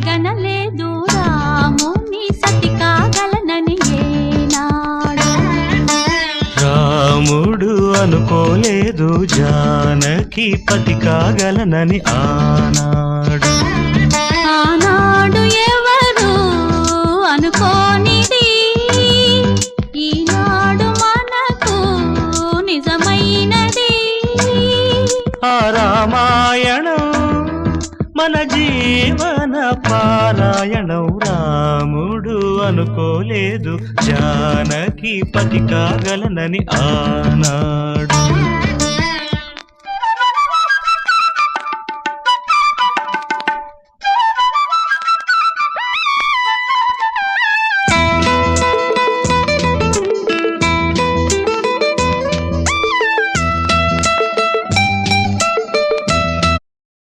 గనలేదు రాముని సతి కాగలనని ఏనాడు. రాముడు అనుకోలేదు జానకి పతి కాగలనని ఆనాడు. ఆనాడు ఎవరు అనుకోనిది ఈనాడు మనకు నిజమైనది. ఆ రామాయణం మన జీవన పారాయణం. రాముడు అనుకోలేదు జానకి పతి కాగలనని ఆనాడు.